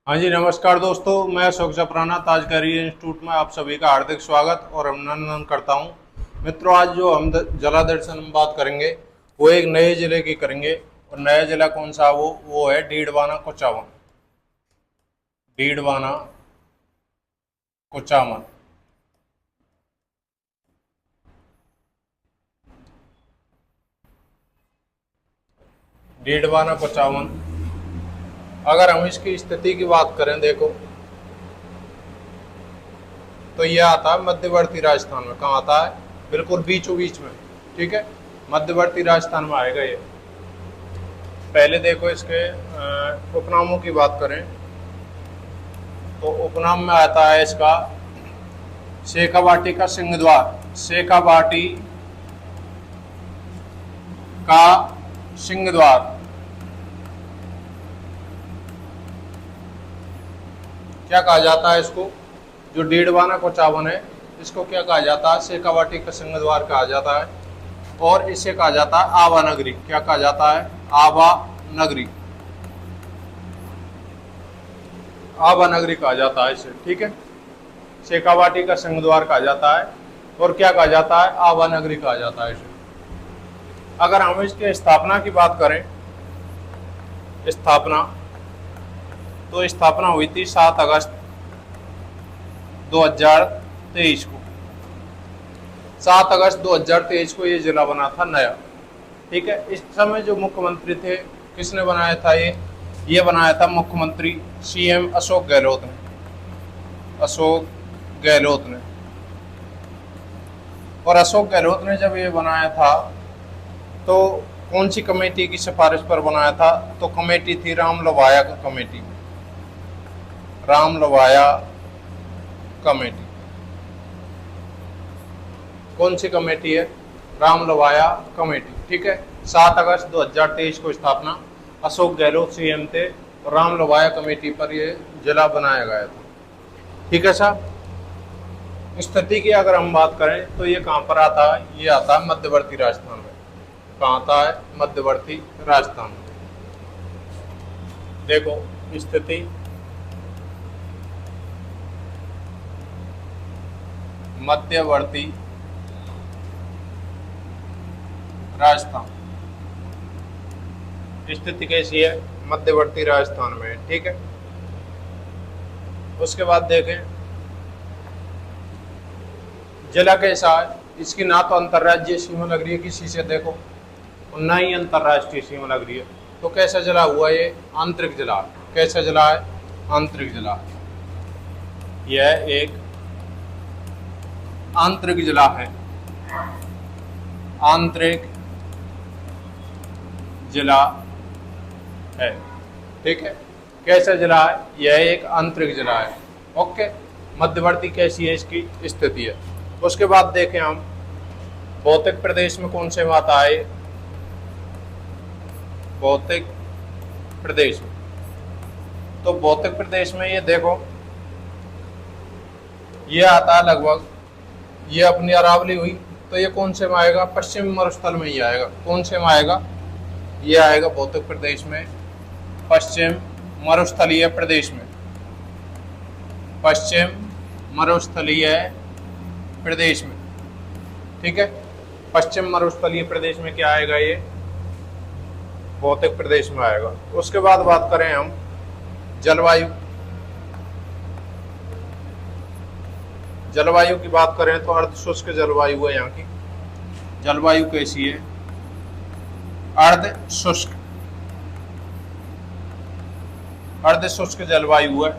हाँ जी, नमस्कार दोस्तों। मैं अशोक चपराना ताज कैरियर इंस्टीट्यूट में आप सभी का हार्दिक स्वागत और अभिनंदन करता हूँ। मित्रों, आज जो हम जला दर्शन में बात करेंगे वो एक नए जिले की करेंगे। और नया जिला कौन सा वो है डीडवाना कुचामन। डीडवाना कुचामन। डीडवाना कुचामन। अगर हम इसकी स्थिति की बात करें, देखो तो यह आता है मध्यवर्ती राजस्थान में। कहाँ आता है? बिल्कुल बीचों बीच में। ठीक है, मध्यवर्ती राजस्थान में आएगा ये। पहले देखो इसके उपनामों की बात करें तो उपनाम में आता है इसका शेखावाटी का सिंहद्वार। शेखावाटी का सिंहद्वार। क्या कहा जाता है इसको? जो डीडवाना कुचामन है इसको क्या कहा जाता है? शेखावाटी का सिंहद्वार कहा जाता है। और इसे कहा जाता है आवा नगरी। क्या कहा जाता है? आवा नगरी। आवा नगरी कहा जाता है इसे। ठीक है, शेखावाटी का सिंहद्वार कहा जाता है और क्या कहा जाता है? आवा नगरी कहा जाता है इसे। अगर हम इसके स्थापना की बात करें, स्थापना तो स्थापना हुई थी 7 अगस्त 2023 को। 7 अगस्त 2023 को ये जिला बना था नया। ठीक है, इस समय जो मुख्यमंत्री थे किसने बनाया था? ये बनाया था मुख्यमंत्री सीएम अशोक गहलोत ने। अशोक गहलोत ने। और अशोक गहलोत ने जब ये बनाया था तो कौन सी कमेटी की सिफारिश पर बनाया था? तो कमेटी थी राम लोवाया कमेटी। राम लोवाया कमेटी। कौन सी कमेटी है? राम लोवाया कमेटी। ठीक है, 7 अगस्त 2023 को स्थापना, अशोक गहलोत सीएम थे और राम लोवाया कमेटी पर यह जिला बनाया गया था। ठीक है साहब। स्थिति की अगर हम बात करें तो ये कहाँ पर आता है? ये आता है मध्यवर्ती राजस्थान में। कहाँ आता है? मध्यवर्ती राजस्थान में। देखो स्थिति, मध्यवर्ती राजस्थान। स्थिति कैसी है? मध्यवर्ती राजस्थान में। ठीक है, उसके बाद देखें जिला कैसा है। इसकी ना तो अंतर्राज्यीय सीमा लग रही है किसी से, देखो, और ना ही अंतर्राष्ट्रीय सीमा लग रही है। तो कैसा जिला हुआ ये? आंतरिक जिला। कैसा जिला है? आंतरिक जिला। यह एक आंतरिक जिला है। आंतरिक जिला है। ठीक है, कैसा जिला है? यह एक आंतरिक जिला है। ओके, मध्यवर्ती कैसी है इसकी स्थिति है। उसके बाद देखें हम भौतिक प्रदेश में कौन से आता है? भौतिक प्रदेश में। तो भौतिक प्रदेश में ये देखो ये आता है लगभग, ये अपनी अरावली हुई तो ये कौन से में आएगा? पश्चिम मरुस्थल में ही आएगा। कौन से में आएगा? ये आएगा भौतिक प्रदेश में, पश्चिम मरुस्थलीय प्रदेश में। पश्चिम मरुस्थलीय प्रदेश में। ठीक है, पश्चिम मरुस्थलीय प्रदेश में क्या आएगा? ये भौतिक प्रदेश में आएगा। उसके बाद बात करें हम जलवायु। जलवायु की बात करें तो अर्ध शुष्क जलवायु है यहाँ की। जलवायु कैसी है? अर्ध शुष्क। अर्ध शुष्क जलवायु है।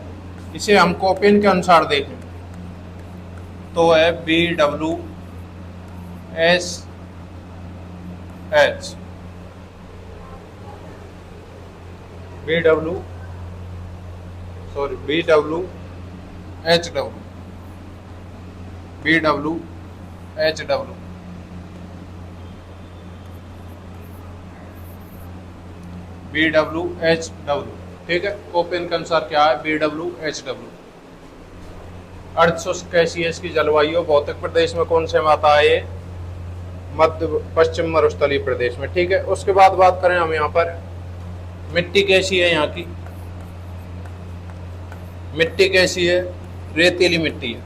इसे हम कोपेन के अनुसार देखें तो है BWSH। BWHW। ठीक है, कोपेन के अनुसार क्या है? BWHW। अर्ध शुष्क कैसी है इसकी जलवायु? भौतिक प्रदेश में कौन से में आता है? ये मध्य पश्चिम मरुस्थलीय प्रदेश में। ठीक है, उसके बाद बात करें हम यहाँ पर मिट्टी कैसी है यहाँ की? मिट्टी कैसी है? रेतीली मिट्टी है।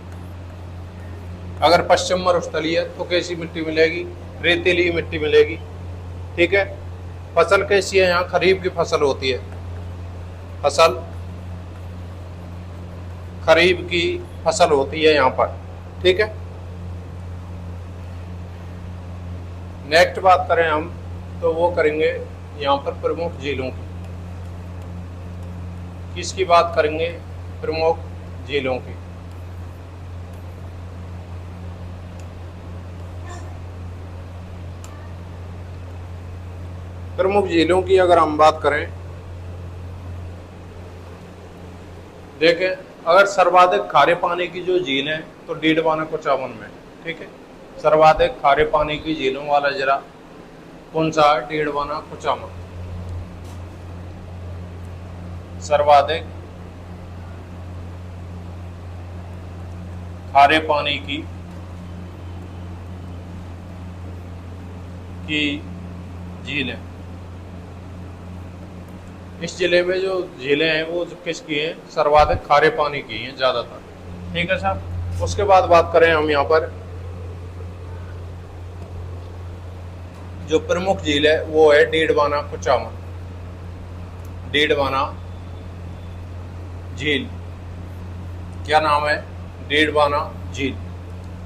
अगर पश्चिम मरुस्थलीय है तो कैसी मिट्टी मिलेगी? रेतीली मिट्टी मिलेगी। ठीक है। फसल कैसी है? यहाँ खरीफ की फसल होती है। फसल खरीफ की फसल होती है यहाँ पर। ठीक है। नेक्स्ट बात करें हम तो वो करेंगे यहाँ पर प्रमुख झीलों की। किसकी बात करेंगे? प्रमुख झीलों की। प्रमुख झीलों की अगर हम बात करें, देखें अगर सर्वाधिक खारे पानी की जो झील है तो डीडवाना कुचामन में। ठीक है। सर्वाधिक खारे पानी की झीलों वाला जिला कौन सा? डीडवाना कुचामन। सर्वाधिक खारे पानी की झील है। इस जिले में जो झीलें हैं वो किसकी हैं? सर्वाधिक खारे पानी की हैं ज्यादातर। ठीक है साहब। उसके बाद बात करें हम यहाँ पर जो प्रमुख झील है वो है डीडवाना कुचामन। डीडवाना झील, क्या नाम है? डीडवाना झील।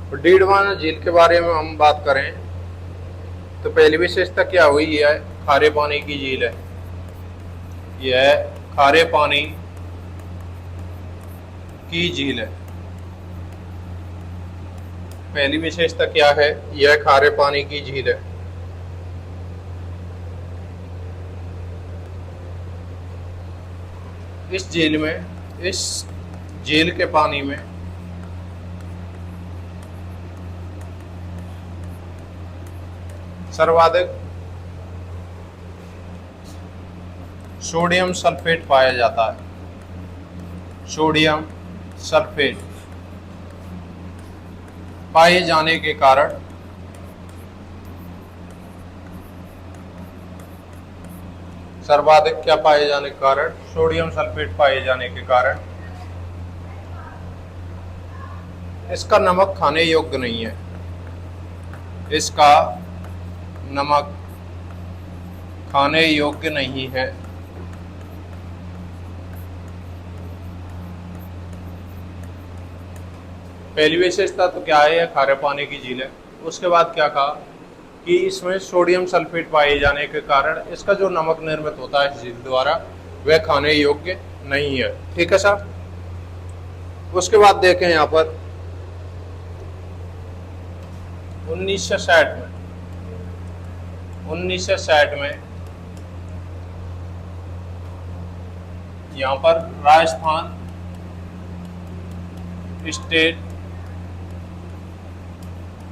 तो डीडवाना झील के बारे में हम बात करें तो पहली विशेषता क्या हुई? यह है खारे पानी की झील है। यह खारे पानी की झील है। पहली विशेषता क्या है? यह खारे पानी की झील है। इस झील के पानी में सर्वाधिक सोडियम सल्फेट पाया जाता है। सोडियम सल्फेट पाए जाने के कारण सर्वाधिक क्या पाए जाने के कारण? सोडियम सल्फेट पाए जाने के कारण इसका नमक खाने योग्य नहीं है। इसका नमक खाने योग्य नहीं है। पहली विशेषता तो क्या है? खारे पानी की झील है। उसके बाद क्या कहा कि इसमें सोडियम सल्फेट पाए जाने के कारण इसका जो नमक निर्मित होता है इस झील द्वारा वह खाने योग्य नहीं है। ठीक है साहब। उसके बाद देखें यहाँ पर 1960 में यहाँ पर Rajasthan state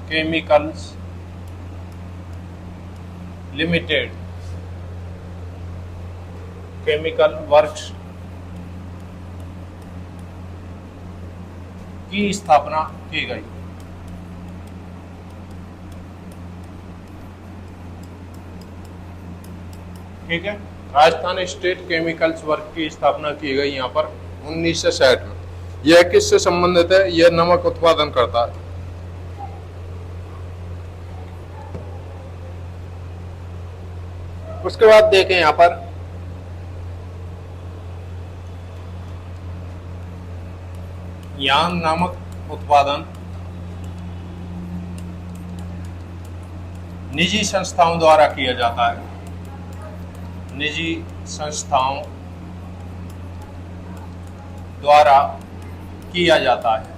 chemicals limited chemical works की स्थापना की गई। ठीक है। राजस्थान स्टेट केमिकल्स वर्क की स्थापना की गई यहाँ पर 1960 में। यह किससे संबंधित है? यह नमक उत्पादन करता है। उसके बाद देखें यहाँ पर यहाँ नमक उत्पादन निजी संस्थाओं द्वारा किया जाता है। निजी संस्थाओं द्वारा किया जाता है।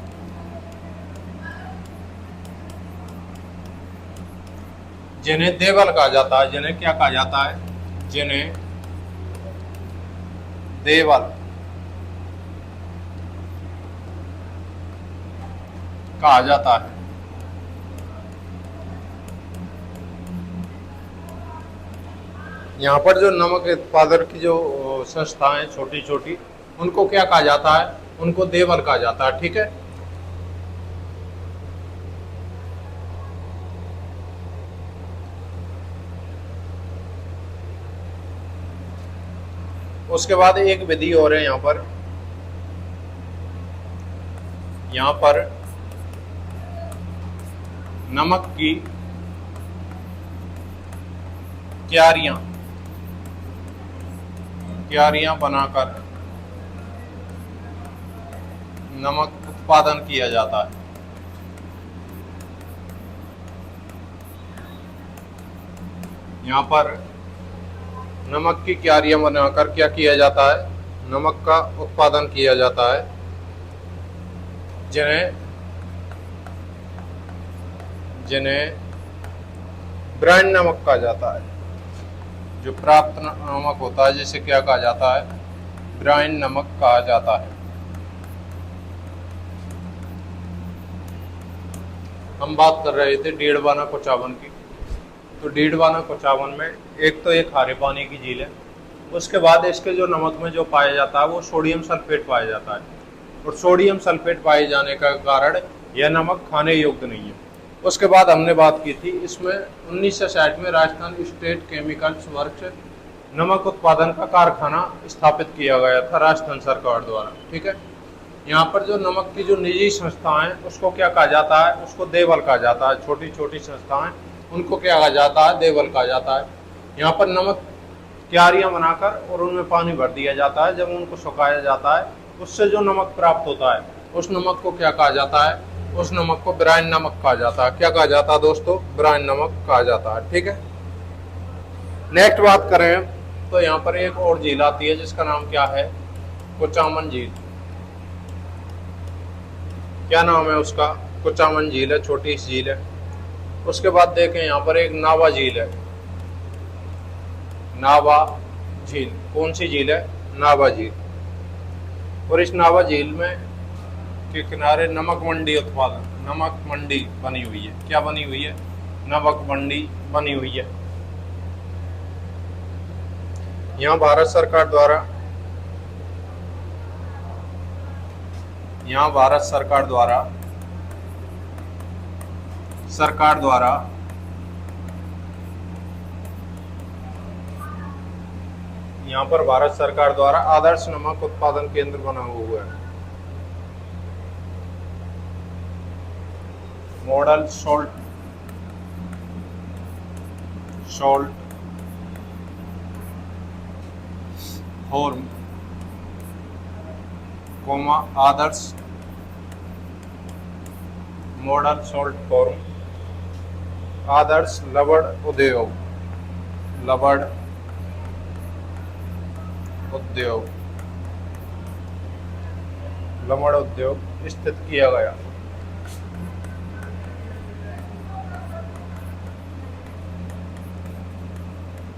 जिन्हें देवल कहा जाता है। जिन्हें क्या कहा जाता है? जिन्हें देवल कहा जाता है। यहाँ पर जो नमक उत्पादन की जो संस्थाएं छोटी छोटी उनको क्या कहा जाता है? उनको देवल कहा जाता है। ठीक है। उसके बाद एक विधि और है यहाँ पर यहाँ पर नमक की क्यारियां बनाकर नमक उत्पादन किया जाता है। यहाँ पर नमक की क्यारियां बनाकर क्या किया जाता है, नमक का उत्पादन किया जाता है, जिन्हें ब्रांड नमक कहा जाता है। जो प्राप्त नमक होता है जिसे क्या कहा जाता है, ब्रांड नमक कहा जाता है। हम बात कर रहे थे डीडवाना कोचावन की। तो डीडवाना कोचावन में एक तो एक खारे पानी की झील है, उसके बाद इसके जो नमक में जो पाया जाता है वो सोडियम सल्फेट पाया जाता है, और सोडियम सल्फेट पाए जाने का कारण यह नमक खाने योग्य नहीं है। उसके बाद हमने बात की थी इसमें 1960 में राजस्थान स्टेट केमिकल्स वर्क्स नमक उत्पादन का कारखाना स्थापित किया गया था राजस्थान सरकार द्वारा। ठीक है, यहाँ पर जो नमक की जो निजी संस्थाएं उसको क्या कहा जाता है, उसको देवल कहा जाता है। छोटी छोटी संस्थाएं उनको क्या कहा जाता है, देवल कहा जाता है। यहाँ पर नमक क्यारियां बनाकर और उनमें पानी भर दिया जाता है। जब उनको सुखाया जाता है उससे जो नमक प्राप्त होता है उस नमक को क्या कहा जाता है, उस नमक को ब्रांड नमक कहा जाता है। क्या कहा जाता है दोस्तों, ब्रांड नमक कहा जाता है। ठीक है, नेक्स्ट बात करें तो यहाँ पर एक और झील आती है जिसका नाम क्या है, कुचामन झील। क्या नाम है उसका, कुचामन झील है, छोटी सी झील है। उसके बाद देखें यहाँ पर एक नावा झील है। नावा झील कौन सी झील है, नावा झील। और इस नावा झील में के किनारे नमक मंडी उत्पादन, नमक मंडी बनी हुई है। क्या बनी हुई है, नमक मंडी बनी हुई है। यहाँ भारत सरकार द्वारा यहाँ पर भारत सरकार द्वारा आदर्श नमक उत्पादन केंद्र बना हुआ है। मॉडल सॉल्ट होर्म कोमा आदर्श मॉडल सॉल्ट फॉर्म आदर्श लवण उद्योग लवण उद्योग स्थित किया गया।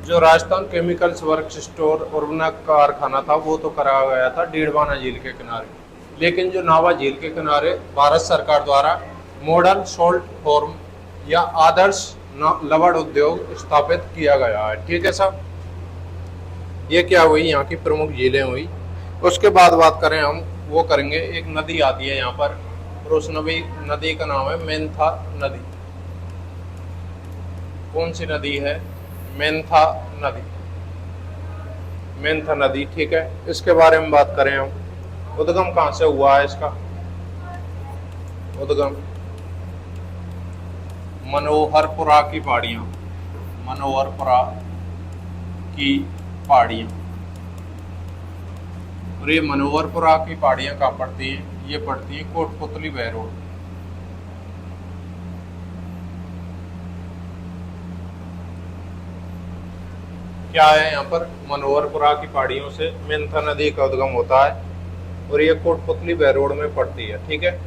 जो राजस्थान केमिकल्स वर्क्स स्टोर और कारखाना था वो तो कराया गया था डीडवाना झील के किनारे, लेकिन जो नावा झील के किनारे भारत सरकार द्वारा मॉडल सॉल्ट फॉर्म या आदर्श लवण उद्योग स्थापित किया गया है। ठीक है साहब, ये क्या हुई, यहाँ की प्रमुख झीलें हुई। उसके बाद बात करें हम, वो करेंगे एक नदी आती है यहाँ पर, और उस नदी का नाम है मेंथा नदी। कौन सी नदी है, मेंथा नदी। ठीक है, इसके बारे में बात करें हम, उद्गम कहाँ से हुआ है इसका, उद्गम मनोहरपुरा की पहाड़ियाँ। और ये मनोहरपुरा की पहाड़ियाँ कहाँ पड़ती हैं, ये पड़ती हैं कोटपुतली बहरोड। क्या है यहाँ पर, मनोहरपुरा की पहाड़ियों से मेंथा नदी का उद्गम होता है और ये कोटपुतली बहरोड में पड़ती है। ठीक है,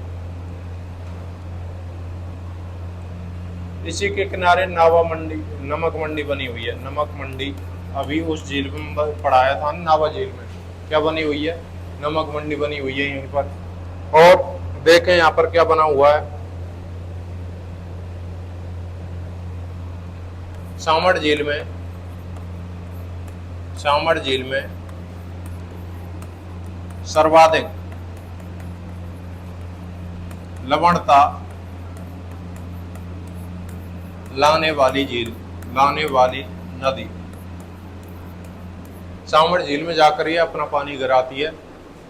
इसी के किनारे नावा मंडी, नमक मंडी बनी हुई है। नमक मंडी अभी उस झील में पढ़ाया था, नावा झील में क्या बनी हुई है, नमक मंडी बनी हुई है यहीं पर। और देखें यहाँ पर क्या बना हुआ है, सामड़ झील में सर्वाधिक लवणता लाने वाली नदी। सामड़ झील में जाकर ये अपना पानी गिराती है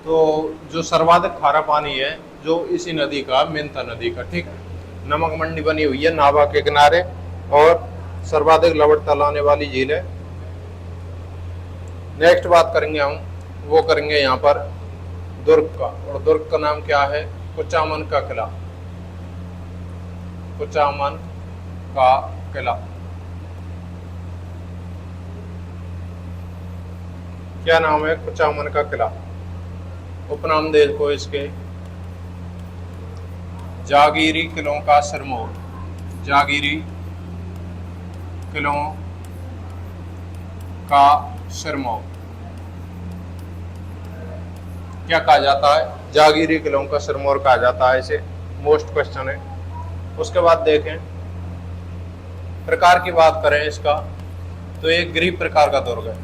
तो जो सर्वाधिक खारा पानी है जो इसी नदी का, मेंथा नदी का, ठीक है। नमक मंडी बनी हुई है नाभा के किनारे और सर्वाधिक लवणता लाने वाली झील है। नेक्स्ट बात करेंगे हम, वो करेंगे यहाँ पर दुर्ग का, और दुर्ग का नाम क्या है? कुचामन का किला। कुचामन का किला क्या नाम है? कुचामन का किला। उपनाम देखो इसके, जागीरी किलों का सिरमौर। जागीरी किलों का सिरमौर क्या कहा जाता है? जागीरी किलों का सिरमौर कहा जाता है इसे। मोस्ट क्वेश्चन है। उसके बाद देखें, प्रकार की बात करें इसका, तो एक गिरि प्रकार का दुर्ग है।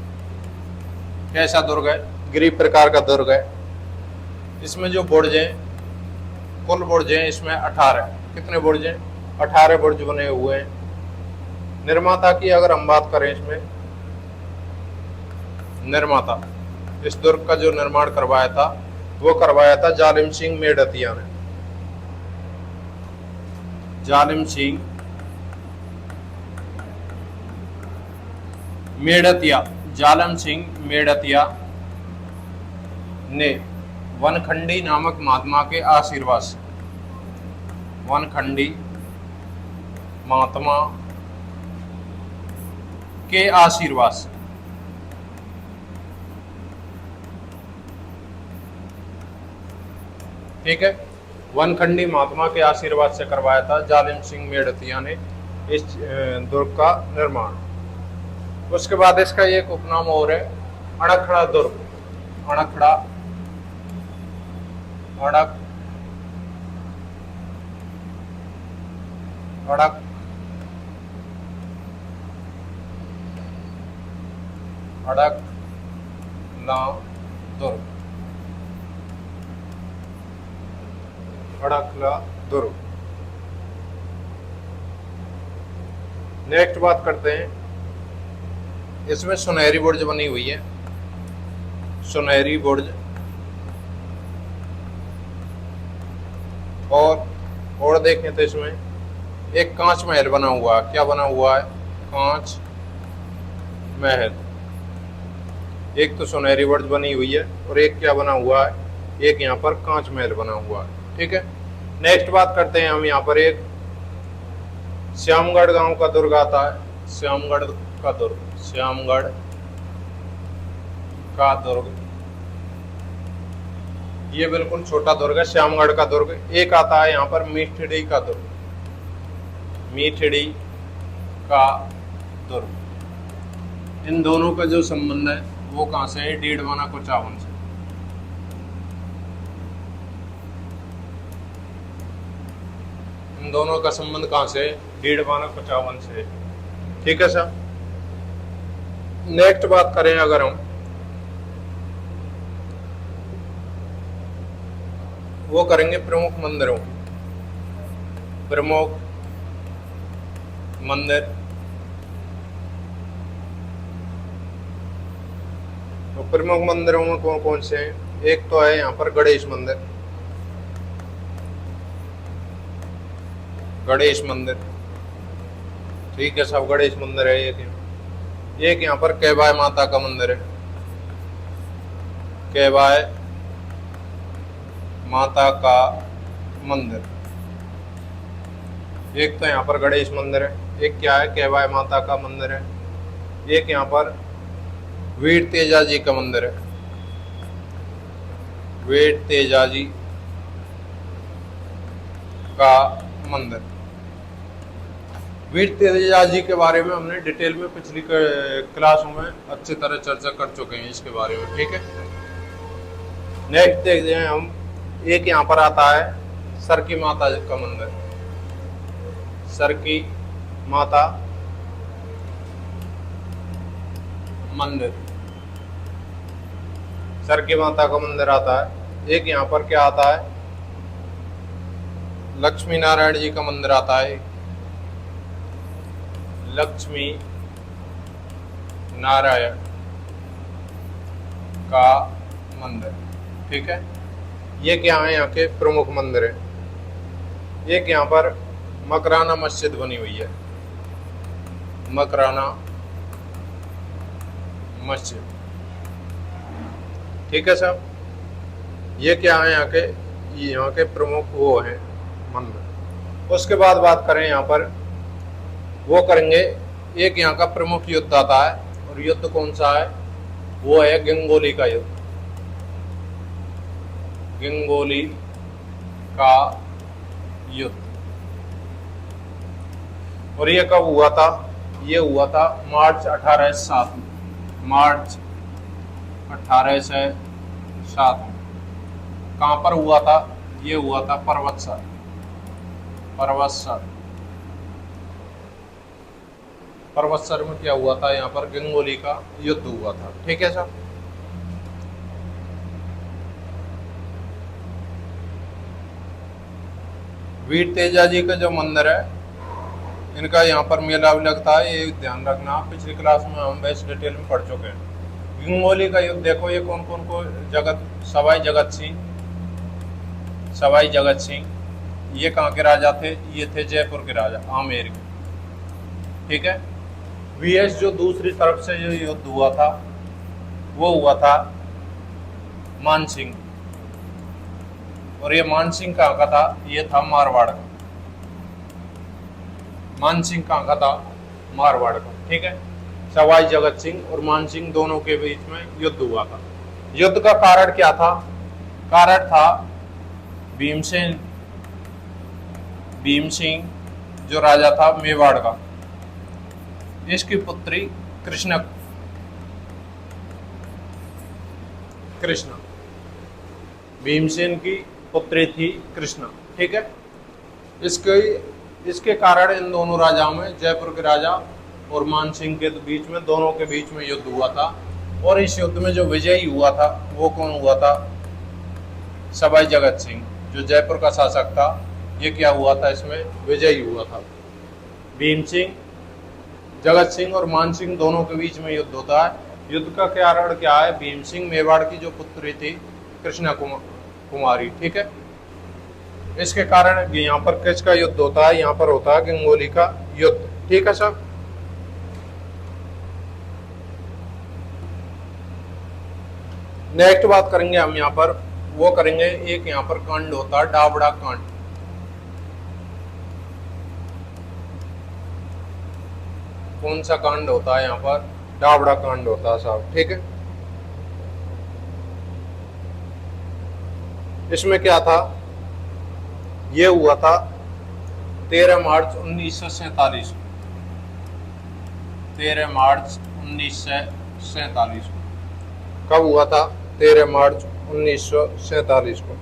कैसा दुर्ग है? गिरि प्रकार का दुर्ग है। इसमें जो बुर्ज हैं, कुल बुर्ज हैं इसमें 18। कितने बुर्ज हैं? 18 बुर्ज बने हुए हैं। निर्माता की अगर हम बात करें, इसमें निर्माता, इस दुर्ग का जो निर्माण करवाया था वो करवाया था जालिम सिंह मेड़तिया ने। जालिम सिंह मेड़तिया, जालिम सिंह मेड़तिया ने वनखंडी नामक महात्मा के आशीर्वाद से, वनखंडी महात्मा के आशीर्वाद से, ठीक है, वनखंडी महात्मा के आशीर्वाद से करवाया था जालिम सिंह मेड़तिया ने इस दुर्ग का निर्माण। उसके बाद इसका एक उपनाम और है, अड़खड़ा दुर्ग। अड़खड़ा, अड़क, अड़क, अड़कला दुर्ग। अड़कला दुर्ग। नेक्स्ट बात करते हैं, इसमें सुनहरी बुर्ज बनी हुई है। सुनहरी बुर्ज। और देखें तो इसमें एक कांच महल बना हुआ है। क्या बना हुआ है? कांच महल। एक तो सुनहरी बुर्ज बनी हुई है और एक क्या बना हुआ है? एक यहाँ पर कांच महल बना हुआ है, ठीक है। नेक्स्ट बात करते हैं हम, यहाँ पर एक श्यामगढ़ गांव का दुर्ग आता है। श्यामगढ़ का दुर्ग, श्यामगढ़ का दुर्ग, ये बिल्कुल छोटा दुर्ग है श्यामगढ़ का दुर्ग। एक आता है यहाँ पर मीठड़ी का दुर्ग। मीठड़ी का दुर्ग। इन दोनों का जो संबंध है वो कहाँ से है? डीडवाना कुचामन से। इन दोनों का संबंध कहाँ से? डीडवाना कुचामन से, ठीक है सर। नेक्स्ट बात करें अगर हम, वो करेंगे प्रमुख मंदिरों। प्रमुख मंदिर, तो प्रमुख मंदिरों में कौन कौन से हैं? एक तो है यहाँ पर गणेश मंदिर। गणेश मंदिर, ठीक है सब, गणेश मंदिर है एक यहाँ पर कैवाय माता का मंदिर है। कैवाय माता का मंदिर, एक तो यहाँ पर गणेश मंदिर है, एक क्या है? कैवाय माता का मंदिर है। एक यहाँ पर वीर तेजाजी का मंदिर है। वीर तेजाजी का मंदिर। वीर तेजाजी के बारे में हमने डिटेल में पिछली क्लासों में अच्छी तरह चर्चा कर चुके हैं इसके बारे में, ठीक है। नेक्स्ट देखते हैं हम, एक यहाँ पर आता है सरकी माता का मंदिर। सरकी माता मंदिर, सरकी माता का मंदिर आता है। एक यहाँ पर क्या आता है? लक्ष्मी नारायण जी का मंदिर आता है। लक्ष्मी नारायण का मंदिर, ठीक है। ये क्या है, यहाँ के प्रमुख मंदिर है। एक यहाँ पर मकराना मस्जिद बनी हुई है, मकराना मस्जिद, ठीक है साहब। ये क्या है, यहाँ के प्रमुख वो हैं मंदिर। उसके बाद बात करें यहाँ पर, वो करेंगे एक यहाँ का प्रमुख युद्ध आता है, और युद्ध कौन सा है, वो है गंगोली का युद्ध। गंगोली का युद्ध। और ये कब हुआ था, ये हुआ था मार्च 1807 में, मार्च 1807 में। कहाँ पर हुआ था, ये हुआ था पर्वतसर, पर्वतसर। पर्वतसर में क्या हुआ था, यहाँ पर गंगोली का युद्ध हुआ था, ठीक है सर। वीर तेजा जी का जो मंदिर है, इनका यहाँ पर मेला भी लगता है, ये ध्यान रखना। पिछली क्लास में हम बेस डिटेल में पढ़ चुके हैं। गंगोली का युद्ध देखो, ये कौन कौन को, सवाई जगत सिंह, सवाई जगत सिंह, ये कहाँ के राजा थे, ये थे जयपुर के राजा, आमेर के, ठीक है। वीएस जो दूसरी तरफ से जो युद्ध हुआ था, वो हुआ था मानसिंह। और ये मानसिंह कहाँ का था, ये था मारवाड़ का। मानसिंह कहाँ का था, मारवाड़ का, ठीक है। सवाई जगत सिंह और मानसिंह दोनों के बीच में युद्ध हुआ था। युद्ध का कारण क्या था, कारण था भीमसेन, भीम सिंह जो राजा था मेवाड़ का, इसकी पुत्री कृष्णा, कृष्णा, भीमसेन की पुत्री थी कृष्णा, ठीक है। इसके कारण इन दोनों राजाओं में, जयपुर के राजा और मानसिंह के बीच में, दोनों के बीच में युद्ध हुआ था। और इस युद्ध में जो विजयी हुआ था, वो कौन हुआ था, सवाई जगत सिंह, जो जयपुर का शासक था। ये क्या हुआ था, इसमें विजयी हुआ था। भीम सिंह, जगत सिंह और मानसिंह दोनों के बीच में युद्ध होता है। युद्ध का कारण क्या है, भीम सिंह मेवाड़ की जो पुत्री थी कृष्णा कुमारी, ठीक है। इसके कारण यहाँ पर किसका युद्ध होता है, यहाँ पर होता है गंगोली का युद्ध, ठीक है सर। नेक्स्ट बात करेंगे हम यहाँ पर, वो करेंगे एक यहाँ पर कांड होता है डाबड़ा कांड। कौन सा कांड होता है यहाँ पर, डाबड़ा कांड होता है साहब, ठीक है। इसमें क्या था, ये हुआ था 13 मार्च 1947 को, 13 मार्च 1947 को। कब हुआ था, 13 मार्च 1947 को।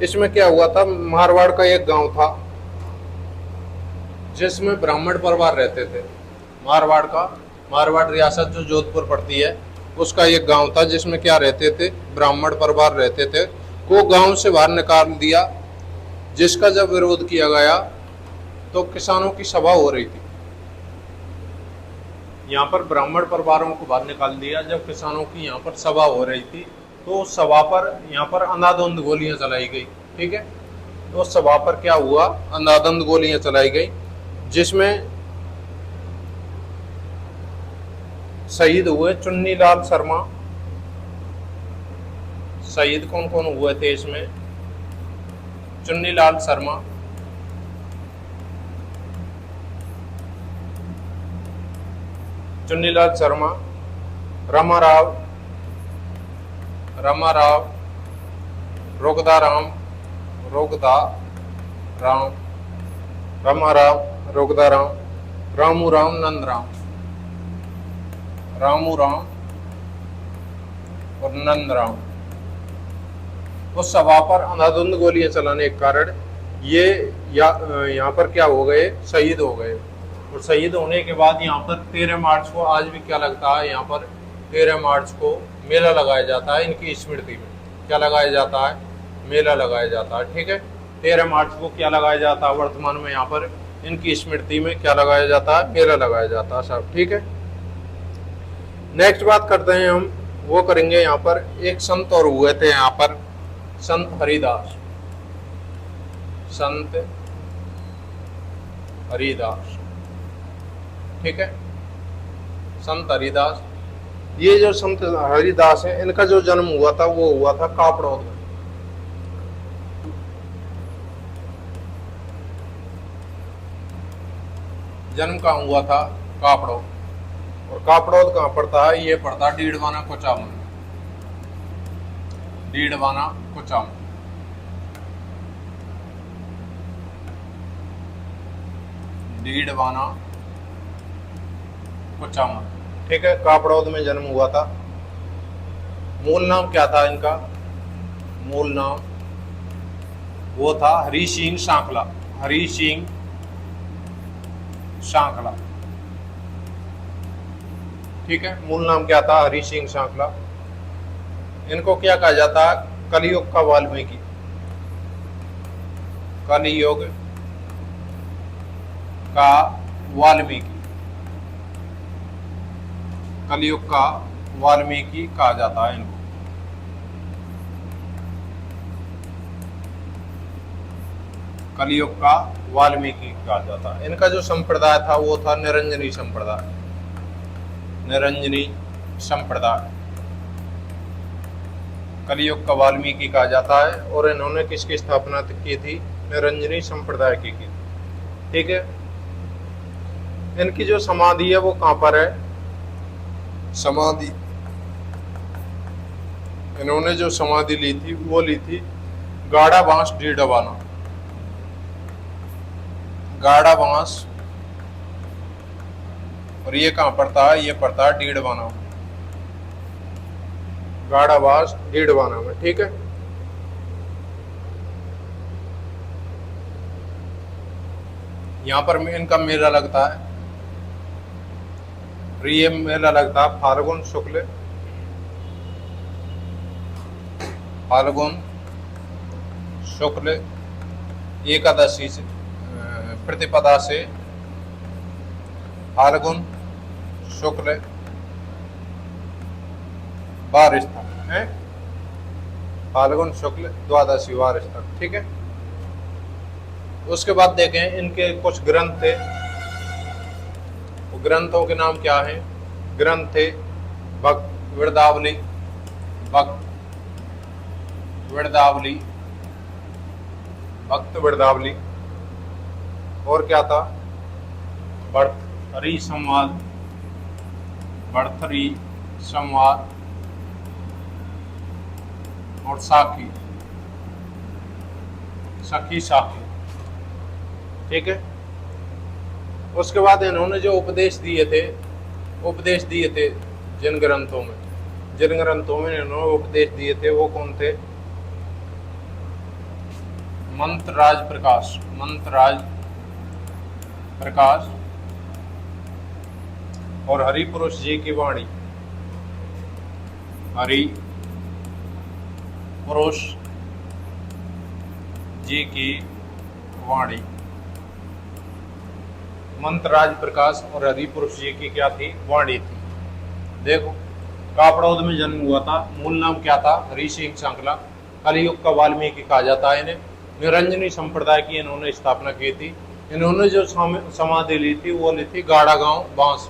इसमें क्या हुआ था, मारवाड़ का एक गांव था जिसमें ब्राह्मण परिवार रहते थे। मारवाड़ रियासत जो जोधपुर पड़ती है, उसका एक गांव था जिसमें क्या रहते थे, ब्राह्मण परिवार रहते थे, को गांव से बाहर निकाल दिया। जिसका जब विरोध किया गया तो किसानों की सभा हो रही थी। यहाँ पर ब्राह्मण परिवारों को बाहर निकाल दिया जब किसानों की यहाँ पर सभा हो रही थी। तो उस सभा पर यहाँ पर अंधाधुंध गोलियां चलाई गई, ठीक है। तो उस सभा पर क्या हुआ, अंधाधुंध गोलियां चलाई गई, जिसमें शहीद हुए चुन्नीलाल शर्मा। शहीद कौन कौन हुए थे इसमें, चुन्नीलाल शर्मा, चुन्नीलाल शर्मा, रामाराव, रोगदाराम, रामाराव, रोगदाराम, रामूराम, नंदराम, रामूराम और नंदराम। उस सभा पर अंधाधुंध गोलियां चलाने के कारण ये यहाँ पर क्या हो गए, शहीद हो गए। और शहीद होने के बाद यहाँ पर 13 मार्च को, आज भी क्या लगता है यहाँ पर 13 मार्च को मेला लगाया जाता है इनकी स्मृति में। क्या लगाया जाता है, मेला लगाया जाता है, ठीक है। 13 मार्च को क्या लगाया जाता है, वर्तमान में यहाँ पर इनकी स्मृति में क्या लगाया जाता है, मेला लगाया जाता है साहब, ठीक है। नेक्स्ट बात करते हैं हम वो करेंगे। यहाँ पर एक संत और हुए थे यहाँ पर, संत हरिदास, संत हरिदास, ठीक है, संत हरिदास। ये जो संत हरिदास है, इनका जो जन्म हुआ था वो हुआ था कापड़ौद में। जन्म कहाँ हुआ था? कापड़ौद। और कापड़ौद कहाँ पड़ता है? ये पड़ता है डीडवाना कुचामन, डीडवाना कुचामन, डीडवाना कुचामन, ठीक है। कापड़ौद में जन्म हुआ था। मूल नाम क्या था इनका? मूल नाम वो था हरि सिंह सांखला, हरि सिंह सांखला, ठीक है। मूल नाम क्या था? हरि सिंह सांखला। इनको क्या कहा जाता है? कलियुग का वाल्मीकि, कलियुग का वाल्मीकि, कलियुग का वाल्मीकि कहा जाता है इनको। कलियुग का वाल्मीकि कहा जाता है। इनका जो संप्रदाय था वो था निरंजनी संप्रदाय, निरंजनी संप्रदाय, कलियुग का वाल्मीकि कहा जाता है। और इन्होंने किसकी स्थापना की थी? निरंजनी संप्रदाय की, ठीक है। इनकी जो समाधि है वो कहाँ पर है? समाधि, इन्होंने जो समाधि ली थी वो ली थी गाढ़ा बांस डीडवाना, गाढ़ा बांस। और ये कहाँ पड़ता है? ये पड़ता है डीडवाना, गाढ़ा बांस डीडवाना में, ठीक है। यहाँ पर इनका मेला लगता है। ये मेला लगता है फाल्गुन शुक्ल, फाल्गुन शुक्ल एकादशी से प्रतिपदा से फाल्गुन शुक्ल 12 तक है, फाल्गुन शुक्ल द्वादशी 12 तक, ठीक है। उसके बाद देखें इनके कुछ ग्रंथ थे। ग्रंथों के नाम क्या हैं? ग्रंथ थे भक्त वृदावली, भक्त वृदावली, भक्त वृदावली। और क्या था? भर्तृहरि संवाद, भर्तृहरि संवाद और साखी, सखी साखी, ठीक है। उसके बाद इन्होंने जो उपदेश दिए थे, उपदेश दिए थे जिन ग्रंथों में, जिन ग्रंथों में इन्होंने उपदेश दिए थे वो कौन थे? मंत्रराज प्रकाश, मंत्रराज प्रकाश और हरि पुरुष जी की वाणी, हरि पुरुष जी की वाणी। मंत्रराज प्रकाश और हरि पुरुष जी की क्या थी? वाणी थी। देखो, कापड़ौद में जन्म हुआ था। मूल नाम क्या था? हरि सिंह सांखला। कलियुग का वाल्मीकि कहा जाता है इन्हें। निरंजनी संप्रदाय की इन्होंने स्थापना की थी। इन्होंने जो समाधि ली थी वो ली थी गाढ़ा गांव बांस,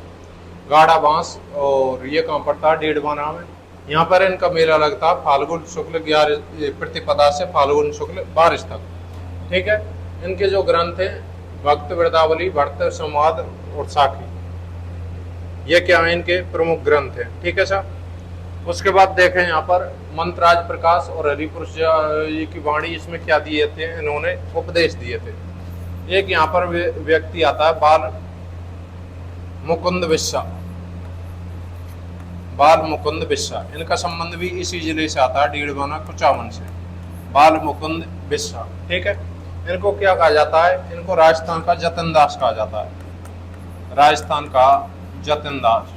गाढ़ा बांस। और ये कहाँ पड़ता है? डीडवाना में। यहाँ पर इनका मेला लगता है फाल्गुन शुक्ल 11 प्रतिपदा से फाल्गुन शुक्ल 12 तक, ठीक है। इनके जो ग्रंथ हैं भक्त वृदावली, भक्त संवाद और साखी, ये क्या है? इनके प्रमुख ग्रंथ हैं, ठीक है साहब। उसके बाद देखें यहाँ पर मंत्रराज प्रकाश और हरि पुरुष जी की वाणी, इसमें क्या दिए थे? इन्होंने उपदेश दिए थे। एक यहाँ पर व्यक्ति आता है बाल मुकुंद बिस्सा, बाल मुकुंद बिस्सा। इनका संबंध भी इसी जिले से आता है, डीडवाना कुचामन से। बाल मुकुंद बिस्सा, ठीक है। इनको क्या कहा जाता है? इनको राजस्थान का जतिन दास कहा जाता है, राजस्थान का जतिन दास।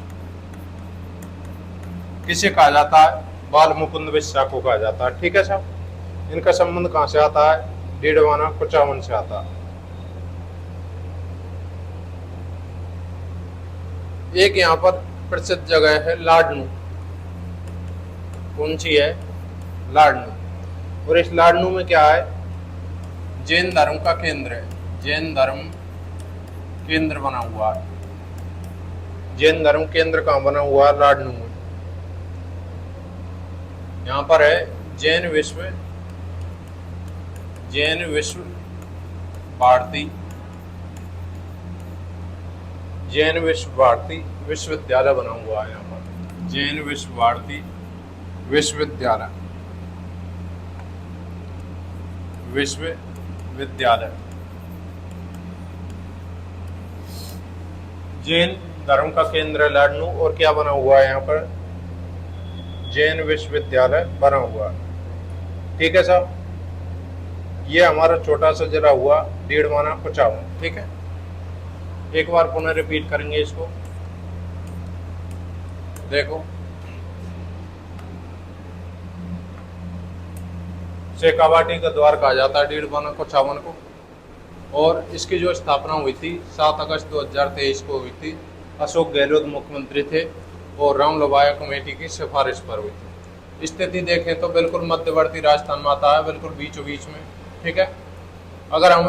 किसे कहा जाता है? बाल मुकुंद बिस्सा को कहा जाता है, ठीक है साहब। इनका संबंध कहाँ से आता है? डीडवाना कुचामन से आता है। एक यहाँ पर प्रसिद्ध जगह है लाडनू, कौन सी है? लाडनू। और इस लाडनू में क्या है? जैन धर्म का केंद्र है, जैन धर्म केंद्र बना हुआ है। जैन धर्म केंद्र कहाँ बना हुआ है? लाडनू में। यहाँ पर है जैन विश्व भारती, जैन विश्व भारती विश्वविद्यालय बना हुआ है यहाँ पर, जैन विश्व भारती विश्वविद्यालय, विश्वविद्यालय। जैन धर्म का केंद्र है लाडनू। और क्या बना हुआ है यहाँ पर? जैन विश्वविद्यालय बना हुआ है। ठीक है साहब, ये हमारा छोटा सा जिला हुआ डीडवाना कुचामन। ठीक है, एक बार पुनः रिपीट करेंगे इसको। देखो, शेखावाटी का द्वार कहा जाता है डीडवाना कुचामन को। और इसकी जो स्थापना हुई थी 7 अगस्त 2023 को हुई थी। अशोक गहलोत मुख्यमंत्री थे और राम लोवाया कमेटी की सिफारिश पर हुई थी। स्थिति देखें तो बिल्कुल मध्यवर्ती राजस्थान में आता है, बिल्कुल बीचों बीच में। ठीक है, अगर हम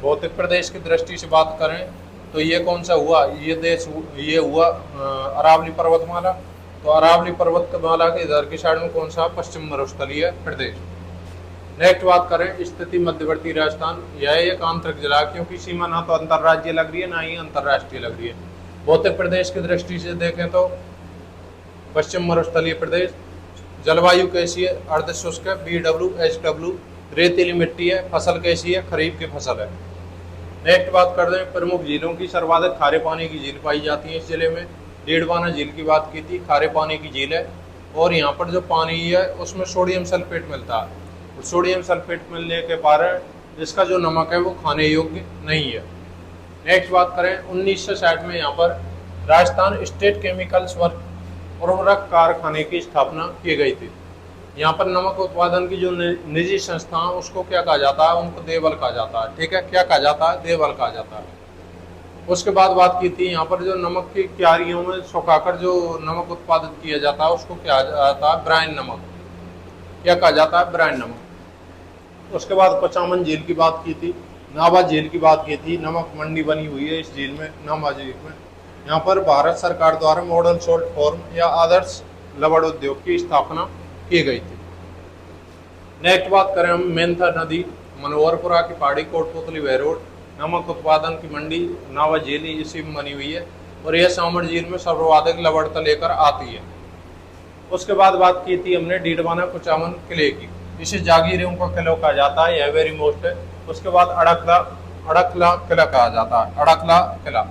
भौतिक प्रदेश की दृष्टि से बात करें तो ये कौन सा हुआ? ये देश ये हुआ अरावली पर्वतमाला। तो अरावली पर्वतमाला के इधर की साइड में कौन सा? पश्चिम मरुस्थलीय प्रदेश। नेक्स्ट बात करें स्थिति मध्यवर्ती राजस्थान, यह एक आंतरिक जिला, क्योंकि सीमा ना तो अंतर्राज्यीय लग रही है ना ही अंतर्राष्ट्रीय लग रही है। भौतिक प्रदेश की दृष्टि से देखें तो पश्चिम मरुस्थलीय प्रदेश। जलवायु कैसी है? अर्ध शुष्क है, BWHW, रेतीली मिट्टी है। फसल कैसी है? खरीफ की फसल है। नेक्स्ट बात कर दें प्रमुख झीलों की। सर्वाधिक खारे पानी की झील पाई जाती है इस जिले में। डीडवाना झील की बात की थी, खारे पानी की झील है। और यहाँ पर जो पानी है उसमें सोडियम सल्फेट मिलता है। सोडियम सल्फेट मिलने के कारण इसका जो नमक है वो खाने योग्य नहीं है। नेक्स्ट बात करें 1960 में यहाँ पर राजस्थान स्टेट केमिकल्स उर्वरक कारखाने की स्थापना की गई थी। यहाँ पर नमक उत्पादन की जो निजी संस्था उसको क्या कहा जाता है? उनको देवल कहा जाता है। ठीक है, क्या कहा जाता है? देवल कहा जाता है। उसके बाद बात की थी यहाँ पर जो नमक की क्यारियों में सुखाकर जो नमक उत्पादित किया जाता है उसको क्या जाता है? ब्राइन नमक। क्या कहा जाता है? ब्राइन नमक। उसके बाद कुचामन झील की बात की थी, नाभा झील की बात की थी। नमक मंडी बनी हुई है इस झील में, नाभा झील में। यहाँ पर भारत सरकार द्वारा मॉडल सोल्ट फॉर्म या आदर्श लवण उद्योग की स्थापना की गई थी। नेक्स्ट बात करें हम मेंथा नदी, मनोहरपुरा की पहाड़ी, कोटपुतली वे रोड। नमक उत्पादन की मंडी नावा झील इसी में बनी हुई है और यह सामर झील में सर्वाधिक लवणता लेकर आती है। उसके बाद बात की थी हमने डीडवाना कुचामन किले की। इसे जागीरों का किला कहा जाता है, यह वेरी मोस्ट है। उसके बाद अड़कला किला कहा जाता है, अड़कला किला।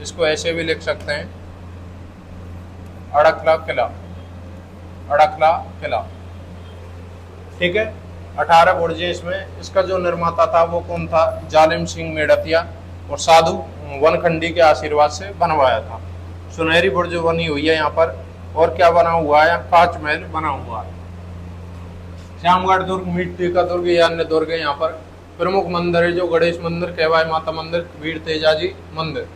इसको ऐसे भी लिख सकते हैं, अड़कला किला, अड़कला किला। ठीक है, 18 बुर्जे इसमें। इसका जो निर्माता था वो कौन था? जालिम सिंह मेड़तिया और साधु वनखंडी के आशीर्वाद से बनवाया था। सुनहरी बुर्ज बनी हुई है यहाँ पर। और क्या बना हुआ है? कांच महल बना हुआ है। श्यामगढ़ दुर्ग, मिट्टी का दुर्ग या अन्य दुर्ग है यहाँ पर। प्रमुख मंदिर है जो गणेश मंदिर, केवाई माता मंदिर, वीर तेजाजी मंदिर।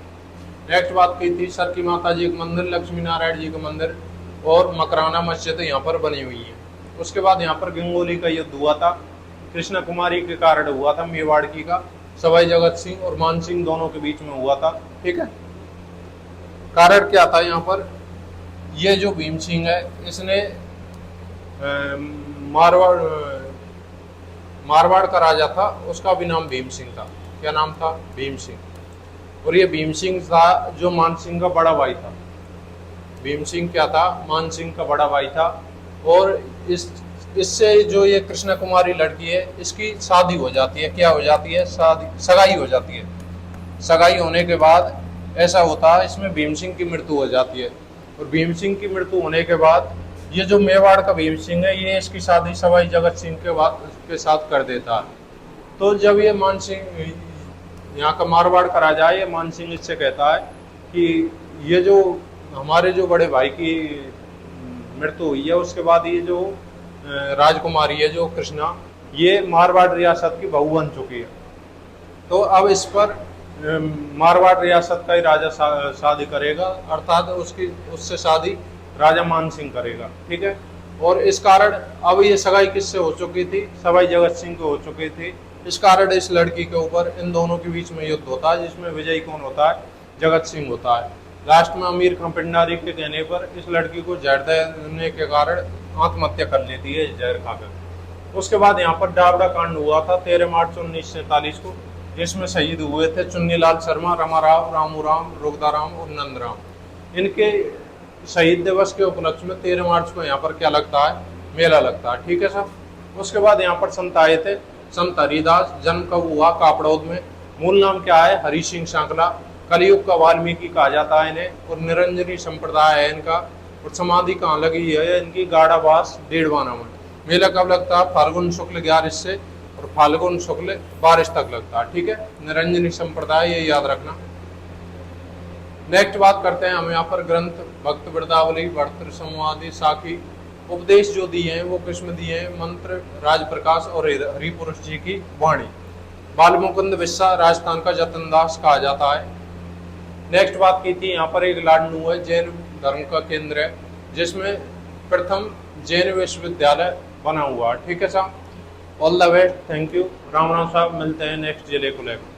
नेक्स्ट बात की थी सरकी माता जी का मंदिर, लक्ष्मी नारायण जी का मंदिर और मकराना मस्जिद यहाँ पर बनी हुई है। उसके बाद यहाँ पर गंगोली का युद्ध हुआ था, कृष्ण कुमारी के कारण हुआ था, मेवाड़ की का। सवाई जगत सिंह और मान सिंह दोनों के बीच में हुआ था। ठीक है, कारण क्या था यहाँ पर? ये जो भीम सिंह है इसने मारवाड़ का राजा था, उसका भी नाम भीम सिंह था। क्या नाम था? भीम सिंह। और ये भीम सिंह था जो मान सिंह का बड़ा भाई था। भीम सिंह क्या था? मान सिंह का बड़ा भाई था। और इससे जो ये कृष्ण कुमारी लड़की है इसकी शादी हो जाती है। क्या हो जाती है? शादी, सगाई हो जाती है। सगाई होने के बाद ऐसा होता है इसमें भीम सिंह की मृत्यु हो जाती है। और भीम सिंह की मृत्यु होने के बाद ये जो मेवाड़ का भीम सिंह है ये इसकी शादी सवाई जगत सिंह के साथ कर देता है। तो जब ये मान सिंह यहाँ का मारवाड़ का राजा है, ये मान सिंह इससे कहता है कि ये जो हमारे जो बड़े भाई की मृत्यु हुई है उसके बाद ये जो राजकुमारी है जो कृष्णा, ये मारवाड़ रियासत की बहू बन चुकी है। तो अब इस पर मारवाड़ रियासत का ही राजा शादी करेगा, अर्थात उससे शादी राजा मान सिंह करेगा। ठीक है, और इस कारण अब ये सगाई किससे हो चुकी थी, सवाई जगत सिंह को हो चुकी थी। इस कारण इस लड़की के ऊपर इन दोनों के बीच में युद्ध होता है, जिसमें विजयी कौन होता है, जगत सिंह होता है। लास्ट में अमीर खां पिंडारी के कहने पर इस लड़की को जहर देने के कारण आत्महत्या कर लेती है जहर खाकर। उसके बाद यहाँ पर डावड़ा कांड हुआ था 13 मार्च 1947 को, जिसमें शहीद हुए थे चुन्नीलाल शर्मा, रमाराव, रामू राम, रोगदाराम और नंदराम। इनके शहीद दिवस के उपलक्ष्य में 13 मार्च को यहाँ पर क्या लगता है, मेला लगता है। ठीक है सर। उसके बाद यहाँ पर संत आए थे, संत हरिदास। जन्म कब हुआ, कापड़ौद में। मूल नाम क्या है, हरि सिंह सांकला। कलयुग का वाल्मीकि कहा जाता है इन्हें। और निरंजनी संप्रदाय है इनका। और समाधि कहाँ लगी है इनकी, गाड़ावास डेढ़वाना में। मेला कब लगता है, फाल्गुन शुक्ल 11 से और फाल्गुन शुक्ल 12 तक लगता है। ठीक है, निरंजनी संप्रदाय, ये याद रखना। नेक्स्ट बात करते हैं हम यहाँ पर ग्रंथ भक्त वृंदावली, भर्तृ संवादी, साखी। उपदेश जो दिए हैं वो किसमें दिए हैं, मंत्र, राजप्रकाश और हरिपुरुष जी की वाणी। बाल मुकुंद बिस्सा राजस्थान का जतन दास कहा जाता है। नेक्स्ट बात की थी यहाँ पर एक लाडनू है, जैन धर्म का केंद्र है, जिसमें प्रथम जैन विश्वविद्यालय बना हुआ है। ठीक है साहब, all the best, thank you. Ram Ram साहब, मिलते हैं नेक्स्ट जिले को लेकर।